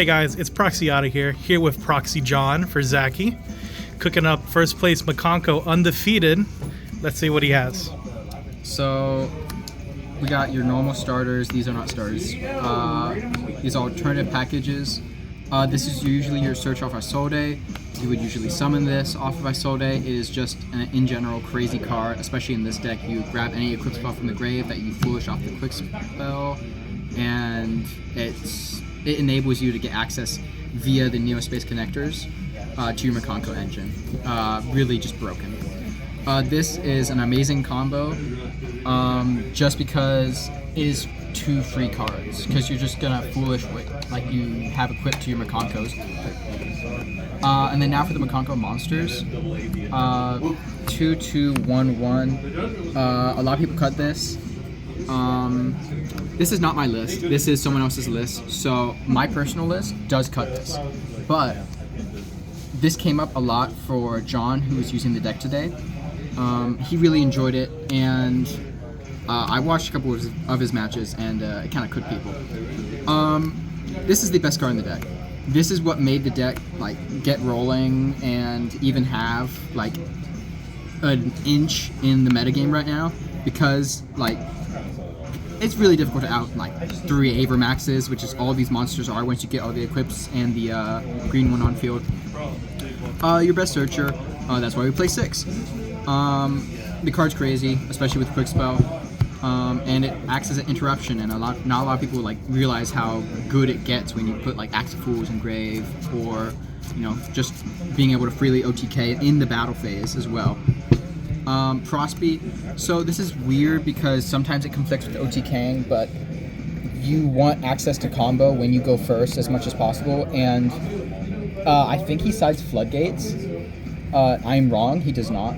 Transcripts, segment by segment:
Hey guys, it's Proxy Yata here with Proxy John for Zaky. Cooking up first place Mikanko undefeated. Let's see what he has. So, we got your normal starters. These are not starters. These are alternative packages. This is usually your search off Isolde. You would usually summon this off of Isolde. It is just an, in general, crazy card, especially in this deck. You grab any equip spell from the grave that you foolish off the quick spell, and it enables you to get access via the Neospace connectors to your Mikanko engine. Really just broken. This is an amazing combo just because it is 2 free cards, because you're just gonna foolish with, like, you have equipped to your Mikankos. And then now for the Mikanko monsters, 2-2-1-1. A lot of people cut this. This is not my list. This is someone else's list. So my personal list does cut this, but this came up a lot for John, who was using the deck today. He really enjoyed it, and I watched a couple of his matches, and it kind of cooked people. This is the best card in the deck. This is what made the deck like get rolling and even have like an inch in the metagame right now, because like it's really difficult to out like 3 Avermaxes, which is all these monsters are once you get all the equips and the green one on field. Your best searcher, that's why we play 6. The card's crazy, especially with quick spell, and it acts as an interruption, and not a lot of people like realize how good it gets when you put like Axe of Fools in grave, or just being able to freely OTK in the battle phase as well. Proxy. So this is weird because sometimes it conflicts with OTKing, but you want access to combo when you go first as much as possible, and I think he sides Floodgates. I'm wrong, he does not.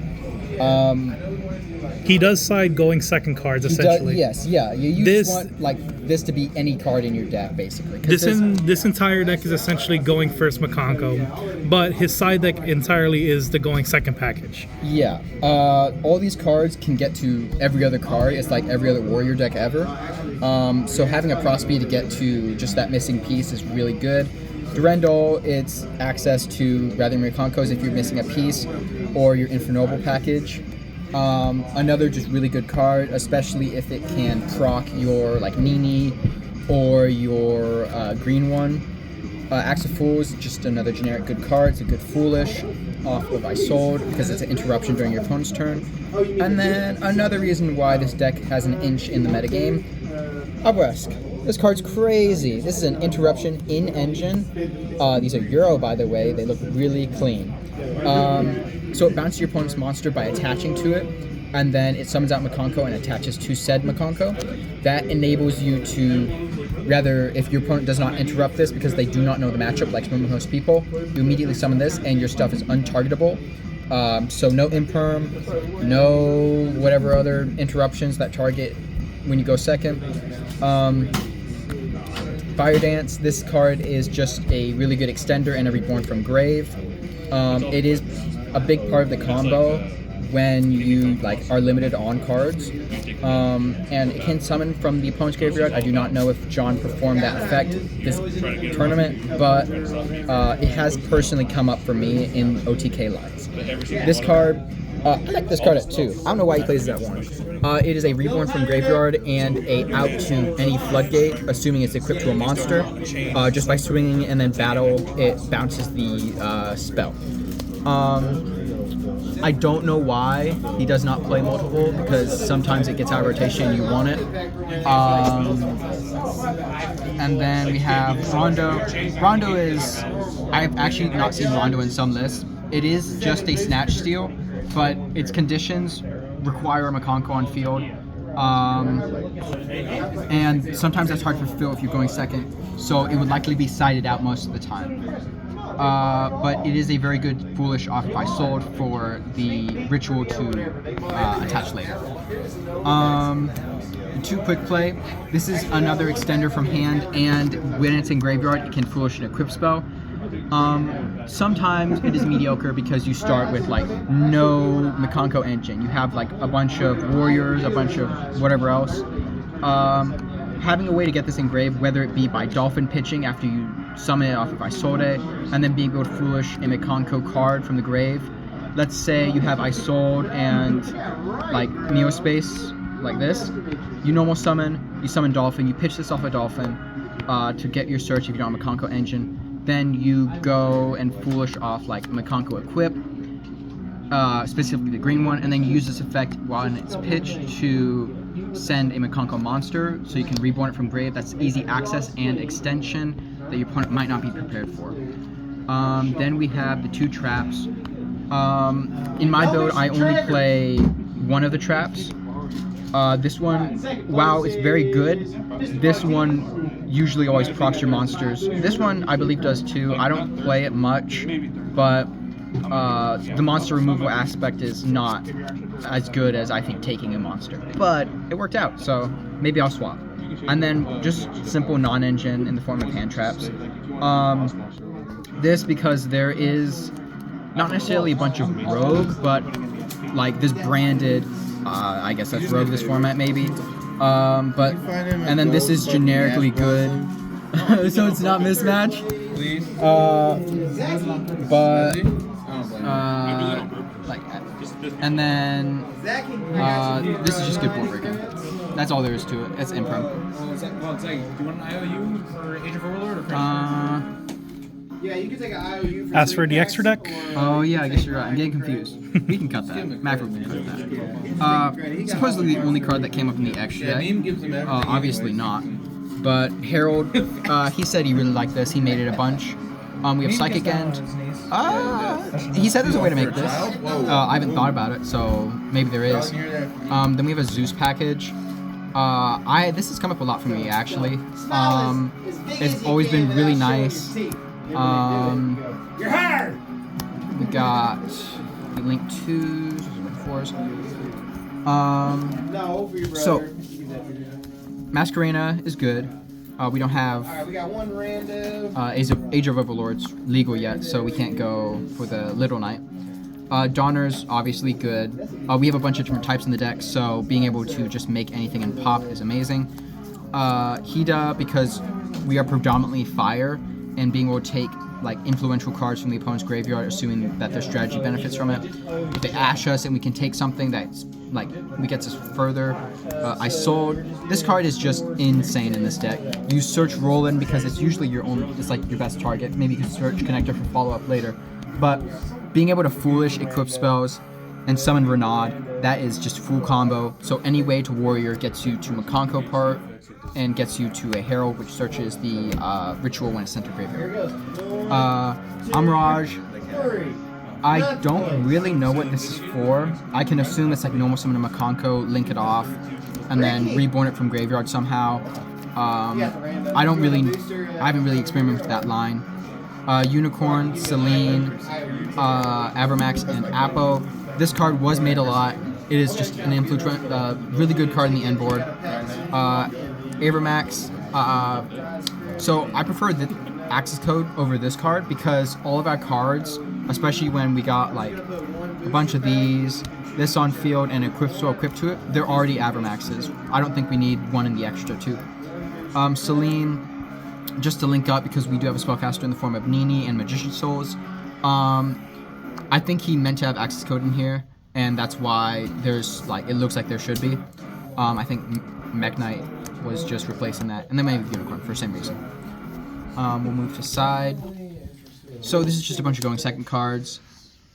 He does side going second cards, essentially. Yes, yeah. You just want like this to be any card in your deck, basically. This entire deck is essentially going first Mikanko, but his side deck entirely is the going second package. Yeah. All these cards can get to every other card. It's like every other warrior deck ever. So having a Proxy to get to just that missing piece is really good. Durendal, it's access to rather Mikankos if you're missing a piece, or your Infernoble package. Another just really good card, especially if it can proc your like Nini or your green one. Axe of Fools, just another generic good card. It's a good foolish off of Isolde because it's an interruption during your opponent's turn. And then another reason why this deck has an inch in the metagame, Obelisk. This card's crazy. This is an interruption in engine. These are Euro, by the way. They look really clean. So it bounces your opponent's monster by attaching to it, and then it summons out Mikanko and attaches to said Mikanko. That enables you to, rather, if your opponent does not interrupt this because they do not know the matchup, like most people, you immediately summon this and your stuff is untargetable. So no imperm, no whatever other interruptions that target when you go second. Fire Dance, this card is just a really good extender and a reborn from grave. It is a big part of the combo when you like are limited on cards, and it can summon from the opponent's graveyard. I do not know if John performed that effect this tournament, but it has personally come up for me in OTK lines. This card, I like this card at 2. I don't know why he plays it at 1. It is a reborn from graveyard and a out to any floodgate, assuming it's equipped to a monster. Just by swinging and then battle, it bounces the spell. I don't know why he does not play multiple, because sometimes it gets out of rotation and you want it. And then we have Rondo. Rondo is, I've actually not seen Rondo in some lists. It is just a snatch steal, but its conditions require a Mikanko on field. And sometimes that's hard to fulfill if you're going second, so it would likely be sided out most of the time. But it is a very good foolish off if I sold for the ritual to attach later. 2 quick play. This is another extender from hand, and when it's in graveyard, it can foolish an equip spell. Sometimes it is mediocre because you start with like no Mikanko engine. You have like a bunch of warriors, a bunch of whatever else. having a way to get this engraved, whether it be by dolphin pitching after you summon it off of Isolde, and then being able to foolish a Mikanko card from the grave. Let's say you have Isolde and like Neospace, like this. You normal summon, you summon Dolphin, you pitch this off a Dolphin to get your search if you don't have Mikanko engine. Then you go and foolish off like Mikanko equip, specifically the green one, and then you use this effect while in its pitch to send a Mikanko monster, so you can reborn it from grave. That's easy access and extension that your opponent might not be prepared for. Then we have the 2 traps. In my build, I only play one of the traps. This one, while it's very good, this one usually always procs your monsters. This one, I believe, does too. I don't play it much, but the monster removal aspect is not as good as I think taking a monster. But it worked out, so maybe I'll swap. And then just simple non-engine in the form of hand traps. This because there is not necessarily a bunch of rogue, but like this branded, I guess that's rogue this format maybe. And then this is generically good, so it's not mismatch. And then this is just good board breaking. That's all there is to it. It's imprim. Zaky, do you want an IOU for Age of Rowlett or Yeah, you can take an IOU for As for the extra deck, Oh yeah, I guess you're right. I'm getting confused. We can cut that. Macro can cut that. Supposedly the only card that came up in the extra deck. Obviously not. But Harold, he said he really liked this. He made it a bunch. We have Psychic End. He said there's a way to make this. I haven't thought about it, so maybe there is. Then we have a Zeus package. This has come up a lot for me actually. It's always been really nice. You're hired! We got the Link 2s, Link 4s. No, for your brother. So, Masquerena is good. We don't have Alright, we got one random. Age of Overlords legal yet, so we can't go for the Little Knight. Donner's obviously good. We have a bunch of different types in the deck, so being able to just make anything and pop is amazing. Hida, because we are predominantly fire, and being able to take like influential cards from the opponent's graveyard, assuming that their strategy benefits from it. If they ash us and we can take something that's like we get us further. I sold this card is just insane in this deck. You search Roland because it's usually it's like your best target. Maybe you can search Connector for follow up later, but being able to foolish equip spells and summon Renaud, that is just full combo. So any way to warrior gets you to Mikanko part and gets you to a Herald, which searches the ritual when it's sent to graveyard. Amraj, I don't really know what this is for. I can assume it's like normal summon a Mikanko, link it off, and then reborn it from graveyard somehow. I haven't really experimented with that line. Unicorn, Celine, Avermax, and Apo. This card was made a lot. It is just an really good card in the end board. Avermax. So I prefer the access code over this card because all of our cards, especially when we got like a bunch of these, this on field and equipped to it, they're already Avermaxes. I don't think we need one in the extra too. Celine, just to link up because we do have a spellcaster in the form of Nini and Magician Souls. I think he meant to have access code in here, and that's why there's like it looks like there should be. I think Mech Knight was just replacing that, and then maybe Unicorn for the same reason. We'll move to side. So this is just a bunch of going second cards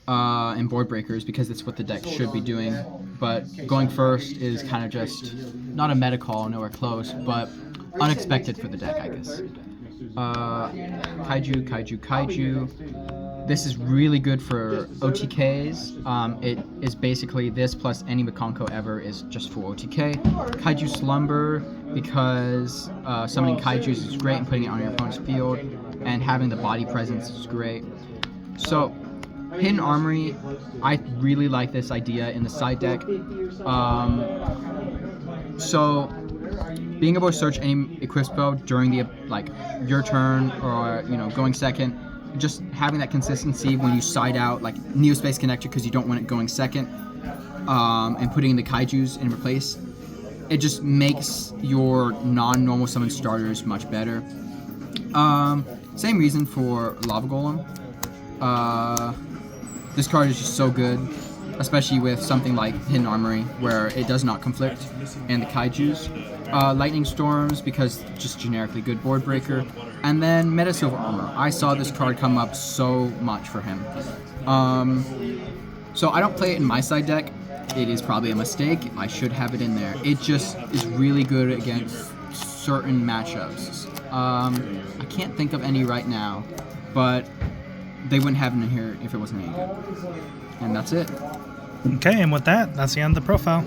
and board breakers because that's what the deck should be doing. But going first is kind of just not a meta call, nowhere close, but unexpected for the deck, I guess. Kaiju. This is really good for OTKs. It is basically this plus any Mikanko ever is just full OTK. Kaiju Slumber, because summoning Kaijus is great and putting it on your opponent's field, and having the body presence is great. So, Hidden Armory, I really like this idea in the side deck. So, being able to search any equip spell during the your turn or going second, just having that consistency when you side out like Neospace Connector because you don't want it going second, and putting in the Kaijus in replace it just makes your non-normal summon starters much better. Same reason for Lava Golem. This card is just so good, especially with something like Hidden Armory, where it does not conflict, and the Kaijus. Lightning Storms, because just generically good board breaker. And then Meta Silver Armor. I saw this card come up so much for him. So I don't play it in my side deck. It is probably a mistake. I should have it in there. It just is really good against certain matchups. I can't think of any right now, but they wouldn't have it in here if it wasn't any good. And that's it. Okay, and with that, that's the end of the profile.